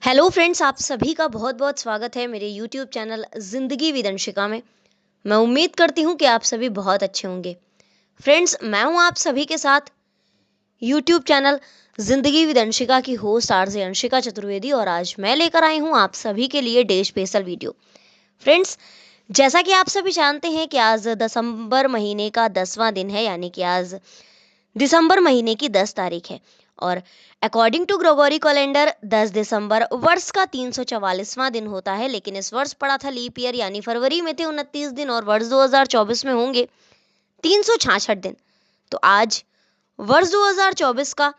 Hello friends, आप सभी का बहुत बहुत स्वागत है मेरे यूट्यूब चैनल जिंदगी विद अंशिका में। मैं उम्मीद करती हूँ कि आप सभी बहुत अच्छे होंगे। फ्रेंड्स, मैं हूँ आप सभी के साथ यूट्यूब चैनल जिंदगी विद अंशिका की होस्ट आरजे अंशिका चतुर्वेदी, और आज मैं लेकर आई हूँ आप सभी के लिए डे स्पेशल वीडियो। फ्रेंड्स, जैसा कि आप सभी जानते हैं कि आज दिसंबर महीने का 10वां दिन है, यानी कि आज दिसंबर महीने की 10 तारीख है। और अकॉर्डिंग टू ग्रेगोरी कैलेंडर 10 दिसंबर वर्ष का 344वां दिन होता है, लेकिन इस वर्ष पड़ा था लीप ईयर, यानी फरवरी में थे 29 दिन और वर्ष 2024 में होंगे 366 दिन। तो आज वर्ष 2024 का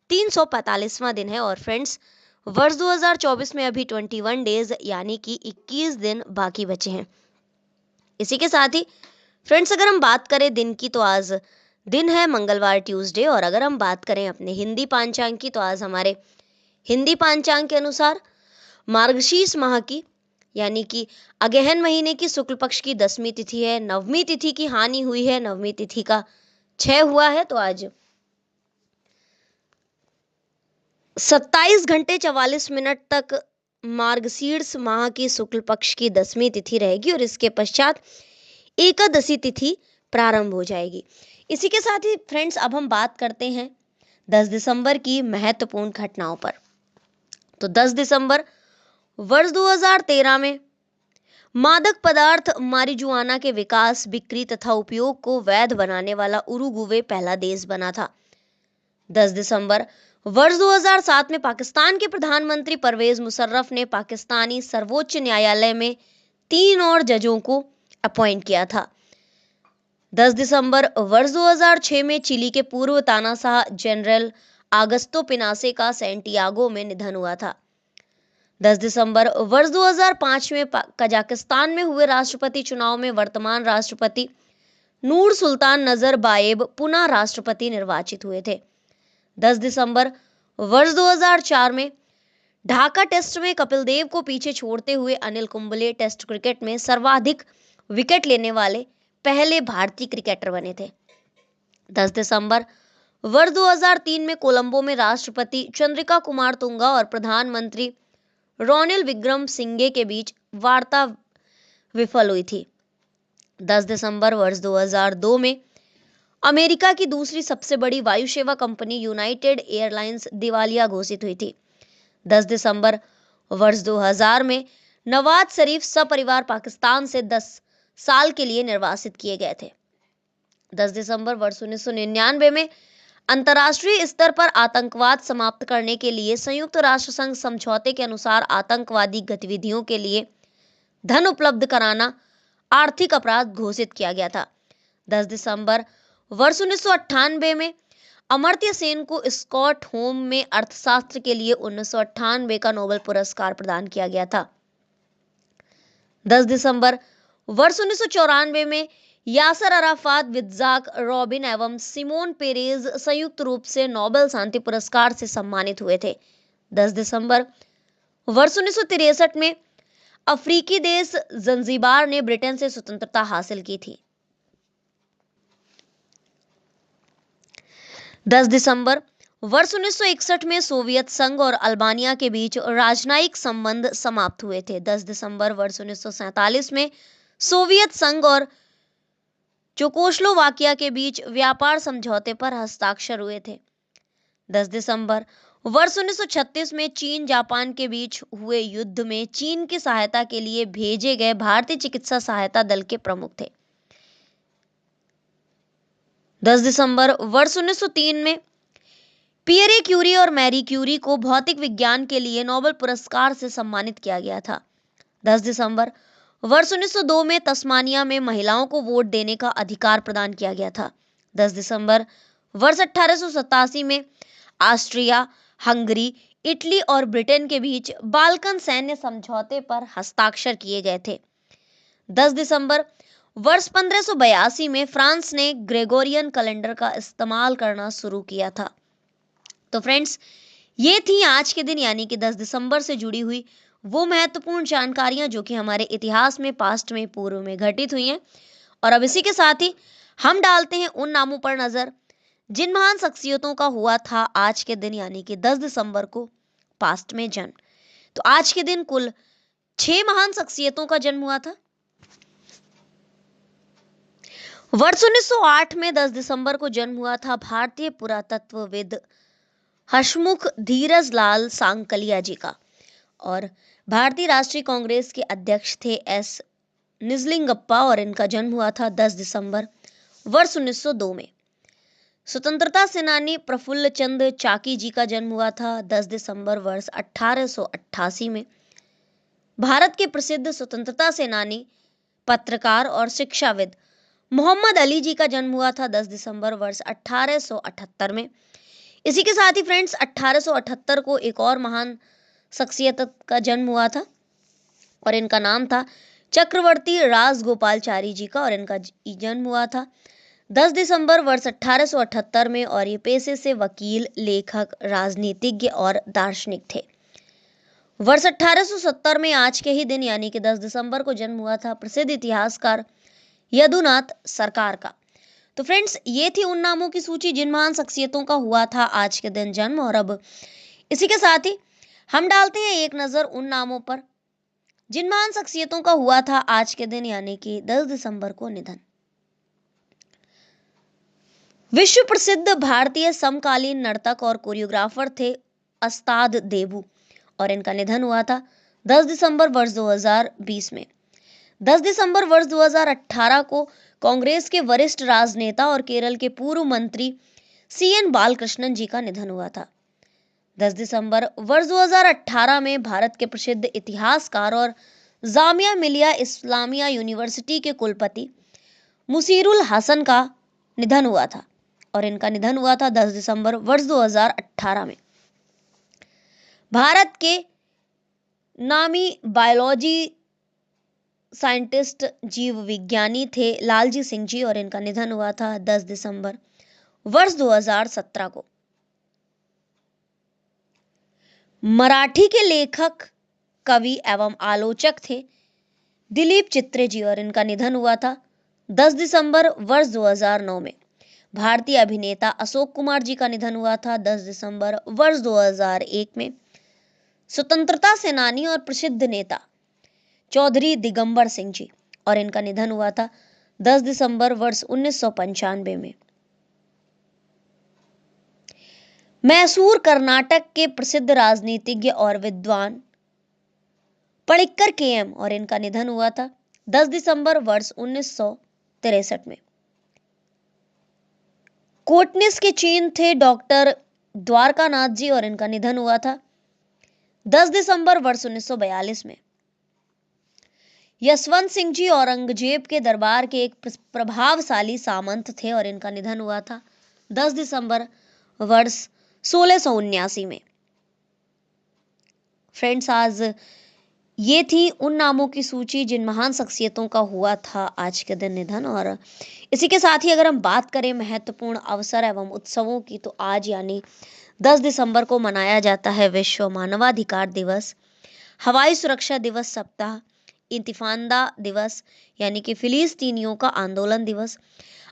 345वां दिन है। और फ्रेंड्स, वर्ष 2024 में अभी 21 डेज यानी कि 21 दिन बाकी बचे हैं। इसी के साथ ही फ्रेंड्स, अगर हम बात करें दिन की, तो आज दिन है मंगलवार, ट्यूसडे। और अगर हम बात करें अपने हिंदी पांचांग की, तो आज हमारे हिंदी पांचांग के अनुसार मार्गशीर्ष माह की यानी कि अगहन महीने की शुक्ल पक्ष की 10वीं तिथि है। नवमी तिथि की हानि हुई है, नवमी तिथि का क्षय हुआ है। तो आज 27 घंटे 44 मिनट तक मार्गशीर्ष माह की शुक्ल पक्ष की 10वीं तिथि रहेगी और इसके पश्चात एकादशी तिथि प्रारंभ हो जाएगी। इसी के साथ ही फ्रेंड्स, अब हम बात करते हैं 10 दिसंबर की महत्वपूर्ण घटनाओं पर। तो 10 दिसंबर वर्ष 2013 में मादक पदार्थ मारिजुआना के विकास, बिक्री तथा उपयोग को वैध बनाने वाला उरुगुवे पहला देश बना था। 10 दिसंबर वर्ष 2007 में पाकिस्तान के प्रधानमंत्री परवेज मुशर्रफ ने पाकिस्तानी सर्वोच्च न्यायालय में 3 और जजों को अपॉइंट किया था। 10 दिसंबर वर्ष 2006 में चिली के पूर्व तानाशाह जनरल आगस्तो पिनासे का सैंटियागो में निधन हुआ था। 10 दिसंबर वर्ष 2005 में कजाकिस्तान में हुए राष्ट्रपति चुनाव में वर्तमान राष्ट्रपति नूर सुल्तान नजरबायेव पुनः राष्ट्रपति निर्वाचित हुए थे। 10 दिसंबर वर्ष 2004 में ढाका टेस्ट में कपिल देव को पीछे छोड़ते हुए अनिल कुंबले टेस्ट क्रिकेट में सर्वाधिक विकेट लेने वाले पहले भारतीय क्रिकेटर बने थे। 10 दिसंबर वर्ष 2003 में कोलंबो में राष्ट्रपति चंद्रिका कुमार तुंगा और प्रधानमंत्री रोनिल विक्रम सिंघे के बीच वार्ता विफल हुई थी। 10 दिसंबर वर्ष 2002 में अमेरिका की दूसरी सबसे बड़ी वायु सेवा कंपनी यूनाइटेड एयरलाइंस दिवालिया घोषित हुई थी। 10 दिसंबर वर्ष 2000 में नवाज शरीफ सपरिवार पाकिस्तान से 10 साल के लिए निर्वासित किए गए थे। 10 दिसंबर वर्ष 1999 में अंतर्राष्ट्रीय स्तर पर आतंकवाद समाप्त करने के लिए संयुक्त राष्ट्र संघ समझौते के अनुसार आतंकवादी गतिविधियों के लिए धन उपलब्ध कराना आर्थिक अपराध घोषित किया गया था। 10 दिसंबर वर्ष 1998 में अमर्त्य सेन को स्कॉट होम में अर्थशास्त्र के लिए 1998 का नोबेल पुरस्कार प्रदान किया गया था। 10 दिसंबर वर्ष 1994 में यासर अराफात, विद्जाक रॉबिन एवं सिमोन पेरेज संयुक्त रूप से नोबेल शांति पुरस्कार से सम्मानित हुए थे। 10 दिसंबर वर्ष 1963 में अफ्रीकी देश जंजीबार ने ब्रिटेन से स्वतंत्रता हासिल की थी। 10 दिसंबर वर्ष 1961 में सोवियत संघ और अल्बानिया के बीच राजनयिक संबंध समाप्त हुए थे। 10 दिसंबर वर्ष 1947 में सोवियत संघ और चेकोस्लोवाकिया के बीच व्यापार समझौते पर हस्ताक्षर हुए थे। 10 दिसंबर वर्ष 1936 में चीन जापान के बीच हुए युद्ध में चीन की सहायता के लिए भेजे गए भारतीय चिकित्सा सहायता दल के प्रमुख थे। 10 दिसंबर वर्ष 1903 में पियरे क्यूरी और मैरी क्यूरी को भौतिक विज्ञान के लिए नोबेल पुरस्कार से सम्मानित किया गया था। 10 दिसंबर वर्ष 1902 में तस्मानिया में महिलाओं को वोट देने का अधिकार प्रदान किया गया था। 10 दिसंबर वर्ष 1887 में ऑस्ट्रिया, हंगरी, इटली और ब्रिटेन के बीच बाल्कन सैन्य समझौते पर हस्ताक्षर किए गए थे। 10 दिसंबर वर्ष 1582 में फ्रांस ने ग्रेगोरियन कैलेंडर का इस्तेमाल करना शुरू किया था। तो फ्रेंड्स, ये थी आज के दिन यानी कि 10 दिसंबर से जुड़ी हुई वो महत्वपूर्ण जानकारियां जो कि हमारे इतिहास में, पास्ट में, पूर्व में घटित हुई हैं। और अब इसी के साथ ही हम डालते हैं उन नामों पर नजर जिन महान शख्सियतों का हुआ था आज के दिन यानी कि 10 दिसंबर को पास्ट में जन्म। तो आज के दिन कुल 6 महान शख्सियतों का जन्म हुआ था। वर्ष 1908 में 10 दिसंबर को जन्म हुआ था भारतीय पुरातत्वविद हसमुख धीरज लाल सांकलिया जी का, और भारतीय राष्ट्रीय कांग्रेस के अध्यक्ष थे एस निजलिंगप्पा, और इनका जन्म हुआ था 10 दिसंबर वर्ष 1902 में। स्वतंत्रता सेनानी प्रफुल्ल चंद्र चाकी जी का जन्म हुआ था 10 दिसंबर वर्ष 1888 में। भारत के प्रसिद्ध स्वतंत्रता सेनानी, पत्रकार और शिक्षाविद मोहम्मद अली जी का जन्म हुआ था 10 दिसंबर वर्ष 1878 में। इसी के साथ ही फ्रेंड्स 1878 को एक और महान शख्सियत का जन्म हुआ था, और इनका नाम था चक्रवर्ती राजगोपालचारी जी का, और इनका जन्म हुआ था 10 दिसंबर वर्ष 1878 में, और ये पेशे से वकील, लेखक, राजनीतिज्ञ और दार्शनिक थे। वर्ष 1870 में आज के ही दिन यानी कि 10 दिसंबर को जन्म हुआ था प्रसिद्ध इतिहासकार यदुनाथ सरकार का। तो फ्रेंड्स, ये थी उन नामों की सूची जिन महान शख्सियतों का हुआ था आज के दिन जन्म, और अब इसी के साथ ही हम डालते हैं एक नजर उन नामों पर जिन महान शख्सियतों का हुआ था आज के दिन यानी कि 10 दिसंबर को निधन। विश्व प्रसिद्ध भारतीय समकालीन नर्तक और कोरियोग्राफर थे अस्ताद देबू, और इनका निधन हुआ था 10 दिसंबर वर्ष 2020 में। 10 दिसंबर वर्ष 2018 को कांग्रेस के वरिष्ठ राजनेता और केरल के पूर्व मंत्री सीएन बालकृष्णन जी का निधन हुआ था। 10 दिसंबर वर्ष 2018 में भारत के प्रसिद्ध इतिहासकार और जामिया मिलिया इस्लामिया यूनिवर्सिटी के कुलपति मुसीरुल हसन का निधन हुआ था, और इनका निधन हुआ था 10 दिसंबर वर्ष 2018 में। भारत के नामी बायोलॉजी साइंटिस्ट, जीव विज्ञानी थे लालजी सिंह जी, और इनका निधन हुआ था 10 दिसंबर वर्ष 2017 को। मराठी के लेखक, कवि एवं आलोचक थे दिलीप चित्रे जी, और इनका निधन हुआ था 10 दिसंबर वर्ष 2009 में। भारतीय अभिनेता अशोक कुमार जी का निधन हुआ था 10 दिसंबर वर्ष 2001 में। स्वतंत्रता सेनानी और प्रसिद्ध नेता चौधरी दिगंबर सिंह जी, और इनका निधन हुआ था 10 दिसंबर वर्ष 1995 में। मैसूर कर्नाटक के प्रसिद्ध राजनीतिज्ञ और विद्वान पणिक्कर केएम, और इनका निधन हुआ था 10 दिसंबर वर्ष 1963 में। कोटनिस के चीन थे डॉक्टर द्वारकानाथ जी, और इनका निधन हुआ था 10 दिसंबर वर्ष 1942 में। यशवंत सिंह जी औरंगजेब के दरबार के एक प्रभावशाली सामंत थे, और इनका निधन हुआ था 10 दिसंबर वर्ष 1679 में। फ्रेंड्स, आज ये थी उन नामों की सूची जिन महान शख्सियतों का हुआ था आज के दिन निधन, और इसी के साथ ही अगर हम बात करें महत्वपूर्ण अवसर एवं उत्सवों की, तो आज यानी 10 दिसंबर को मनाया जाता है विश्व मानवाधिकार दिवस, हवाई सुरक्षा दिवस सप्ताह, इंतिफादा दिवस यानी कि फिलिस्तीनियों का आंदोलन दिवस,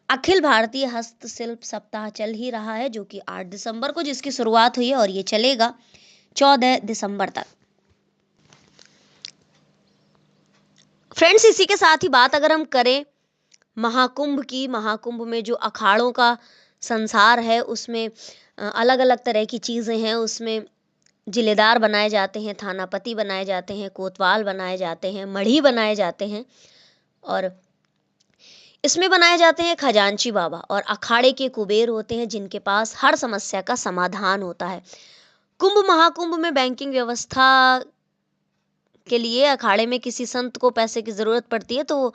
अखिल भारतीय हस्तशिल्प सप्ताह चल ही रहा है जो कि 8 दिसंबर को जिसकी शुरुआत हुई है, और ये चलेगा 14 दिसंबर तक। फ्रेंड्स, इसी के साथ ही बात अगर हम करें महाकुंभ की, महाकुंभ में जो अखाड़ों का संसार है उसमें अलग अलग तरह की चीज़ें हैं। उसमें जिलेदार बनाए जाते हैं, थानापति बनाए जाते हैं, कोतवाल बनाए जाते हैं, मढ़ी बनाए जाते हैं, और इसमें बनाए जाते हैं खजांची बाबा, और अखाड़े के कुबेर होते हैं जिनके पास हर समस्या का समाधान होता है। कुंभ महाकुंभ में बैंकिंग व्यवस्था के लिए अखाड़े में किसी संत को पैसे की जरूरत पड़ती है, तो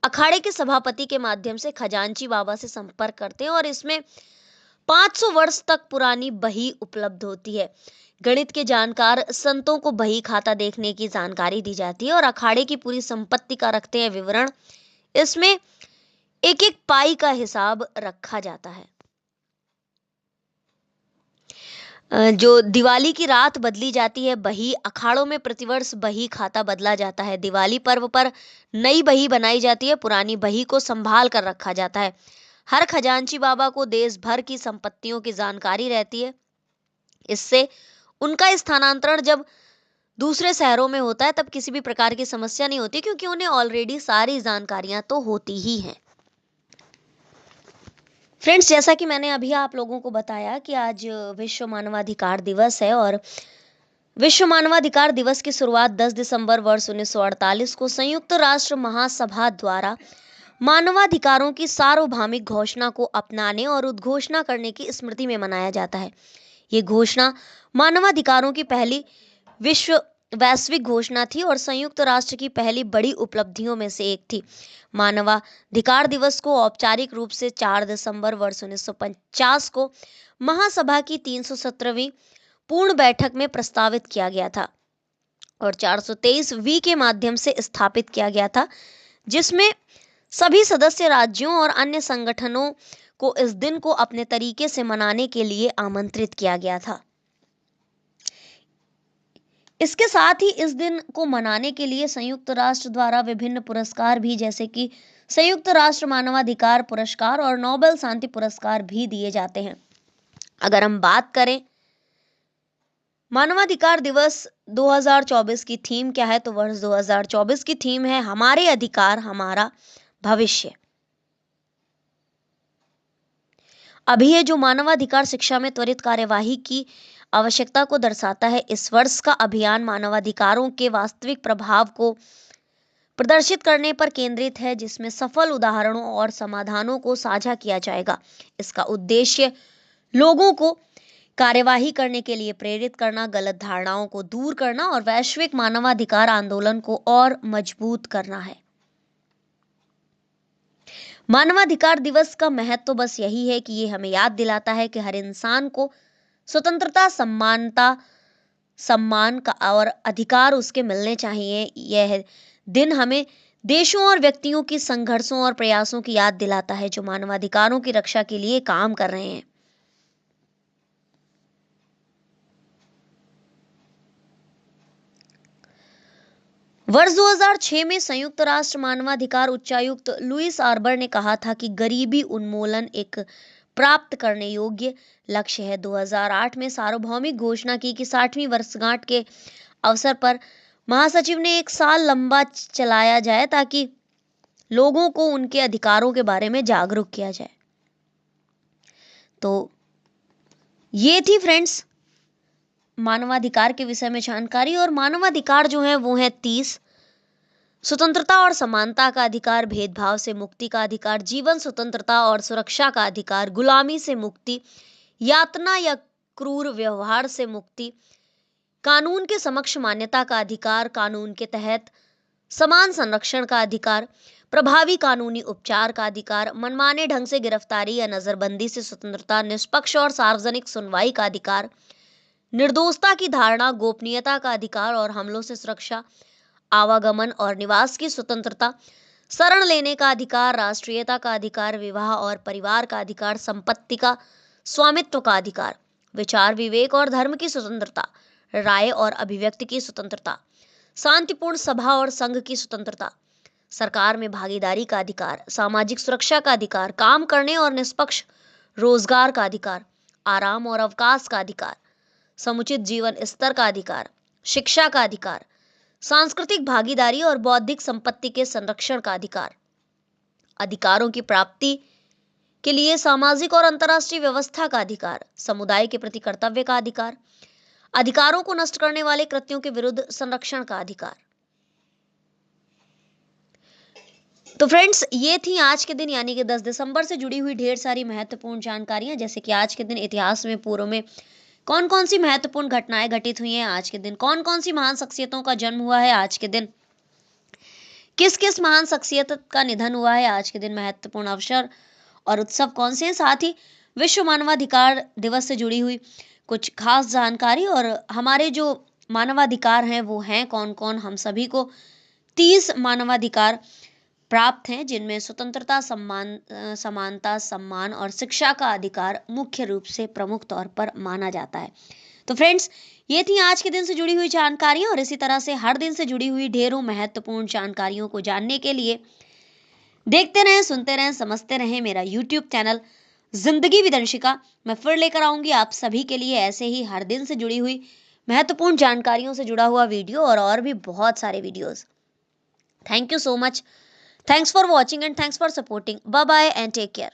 अखाड़े के सभापति के माध्यम से खजांची बाबा से संपर्क करते हैं, और इसमें 500 वर्ष तक पुरानी बही उपलब्ध होती है। गणित के जानकार संतों को बही खाता देखने की जानकारी दी जाती है, और अखाड़े की पूरी संपत्ति का रखते हैं विवरण। इसमें एक एक पाई का हिसाब रखा जाता है। जो दिवाली की रात बदली जाती है बही, अखाड़ों में प्रतिवर्ष बही खाता बदला जाता है। दिवाली पर्व पर नई बही बनाई जाती है, पुरानी बही को संभाल कर रखा जाता है। हर खजांची बाबा को देश भर की संपत्तियों की जानकारी रहती है। इससे उनका स्थानांतरण जब दूसरे शहरों में होता है तब किसी भी प्रकार की समस्या नहीं होती, क्योंकि उन्हें ऑलरेडी सारी जानकारियां तो होती ही हैं। फ्रेंड्स, जैसा कि मैंने अभी आप लोगों को बताया कि आज विश्व मानवाधिकार दिवस है, और विश्व मानवाधिकार दिवस की शुरुआत 10 दिसंबर वर्ष 1948 को संयुक्त राष्ट्र महासभा द्वारा मानवाधिकारों की सार्वभौमिक घोषणा को अपनाने और उद्घोषणा करने की स्मृति में मनाया जाता है। ये घोषणा मानवाधिकारों की पहली विश्व वैश्विक घोषणा थी और संयुक्त राष्ट्र की पहली बड़ी उपलब्धियों में से एक थी। मानवाधिकार दिवस को औपचारिक रूप से 4 दिसंबर वर्ष 1950 को महासभा की 317वीं पूर्ण बैठक में प्रस्तावित किया गया था और 423 के माध्यम से स्थापित किया गया था, जिसमें सभी सदस्य राज्यों और अन्य संगठनों को इस दिन को अपने तरीके से मनाने के लिए आमंत्रित किया गया था। इसके साथ ही इस दिन को मनाने के लिए संयुक्त राष्ट्र द्वारा विभिन्न पुरस्कार भी, जैसे कि संयुक्त राष्ट्र मानवाधिकार पुरस्कार और नोबेल शांति पुरस्कार भी दिए जाते हैं। अगर हम बात करें मानवाधिकार दिवस 2024 की थीम क्या है, तो वर्ष 2024 की थीम है हमारे अधिकार हमारा भविष्य। अभी ये जो मानवाधिकार शिक्षा में त्वरित कार्यवाही की आवश्यकता को दर्शाता है। इस वर्ष का अभियान मानवाधिकारों के वास्तविक प्रभाव को प्रदर्शित करने पर केंद्रित है, जिसमें सफल उदाहरणों और समाधानों को साझा किया जाएगा। इसका उद्देश्य लोगों को कार्यवाही करने के लिए प्रेरित करना, गलत धारणाओं को दूर करना और वैश्विक मानवाधिकार आंदोलन को और मजबूत करना है। मानवाधिकार दिवस का महत्व तो बस यही है कि ये हमें याद दिलाता है कि हर इंसान को स्वतंत्रता, समानता, सम्मान का और अधिकार उसके मिलने चाहिए। यह दिन हमें देशों और व्यक्तियों की संघर्षों और प्रयासों की याद दिलाता है जो मानवाधिकारों की रक्षा के लिए काम कर रहे हैं। वर्ष 2006 में संयुक्त राष्ट्र मानवाधिकार उच्चायुक्त लुईस आर्बर ने कहा था कि गरीबी उन्मूलन एक प्राप्त करने योग्य लक्ष्य है। 2008 में सार्वभौमिक घोषणा की कि 60वीं वर्षगांठ के अवसर पर महासचिव ने एक साल लंबा चलाया जाए ताकि लोगों को उनके अधिकारों के बारे में जागरूक किया जाए। तो ये थी फ्रेंड्स मानवाधिकार के विषय में जानकारी। और मानवाधिकार जो है वो है 30। स्वतंत्रता और समानता का अधिकार, भेदभाव से मुक्ति का अधिकार, जीवन, स्वतंत्रता और सुरक्षा का अधिकार, गुलामी से मुक्ति, यातना या क्रूर व्यवहार से मुक्ति, कानून के समक्ष मान्यता का अधिकार, कानून के तहत समान संरक्षण का अधिकार, प्रभावी कानूनी उपचार का अधिकार, मनमाने ढंग से गिरफ्तारी या नजरबंदी से स्वतंत्रता, निष्पक्ष और सार्वजनिक सुनवाई का अधिकार, निर्दोषता की धारणा, गोपनीयता का अधिकार और हमलों से सुरक्षा, आवागमन और निवास की स्वतंत्रता, शरण लेने का अधिकार, राष्ट्रीयता का अधिकार, विवाह और परिवार का अधिकार, संपत्ति का स्वामित्व का अधिकार, विचार, विवेक और धर्म की स्वतंत्रता, राय और अभिव्यक्ति की स्वतंत्रता, शांतिपूर्ण सभा और संघ की स्वतंत्रता, सरकार में भागीदारी का अधिकार, सामाजिक सुरक्षा का अधिकार, काम करने और निष्पक्ष रोजगार का अधिकार, आराम और अवकाश का अधिकार, समुचित जीवन स्तर का अधिकार, शिक्षा का अधिकार, सांस्कृतिक भागीदारी और बौद्धिक संपत्ति के संरक्षण का अधिकार, अधिकारों की प्राप्ति के लिए सामाजिक और अंतर्राष्ट्रीय व्यवस्था का अधिकार, समुदाय के प्रति कर्तव्य का अधिकार, अधिकारों को नष्ट करने वाले कृत्यों के विरुद्ध संरक्षण का अधिकार। तो फ्रेंड्स, ये थी आज के दिन यानी कि 10 दिसंबर से जुड़ी हुई ढेर सारी महत्वपूर्ण जानकारियां, जैसे कि आज के दिन इतिहास में पूर्व में कौन कौन सी महत्वपूर्ण घटनाएं घटित हुई हैं, आज के दिन कौन कौन सी महान शख्सियतों का जन्म हुआ है, आज के दिन किस किस महान शख्सियत का निधन हुआ है, आज के दिन महत्वपूर्ण अवसर और उत्सव कौन से हैं, साथ ही विश्व मानवाधिकार दिवस से जुड़ी हुई कुछ खास जानकारी और हमारे जो मानवाधिकार हैं वो हैं कौन कौन। हम सभी को 30 मानवाधिकार प्राप्त हैं, जिनमें स्वतंत्रता, समानता, सम्मान और शिक्षा का अधिकार मुख्य रूप से प्रमुख तौर पर माना जाता है। तो फ्रेंड्स, ये थी आज के दिन से जुड़ी हुई जानकारियां, और इसी तरह से हर दिन से जुड़ी हुई ढेरों महत्वपूर्ण जानकारियों को जानने के लिए देखते रहें, सुनते रहें, समझते रहें मेरा YouTube चैनल जिंदगी विद अंशिका। मैं फिर लेकर आऊंगी आप सभी के लिए ऐसे ही हर दिन से जुड़ी हुई महत्वपूर्ण जानकारियों से जुड़ा हुआ वीडियो और भी बहुत सारे videos. Thank you so much. Thanks for watching and thanks for supporting. Bye bye and take care.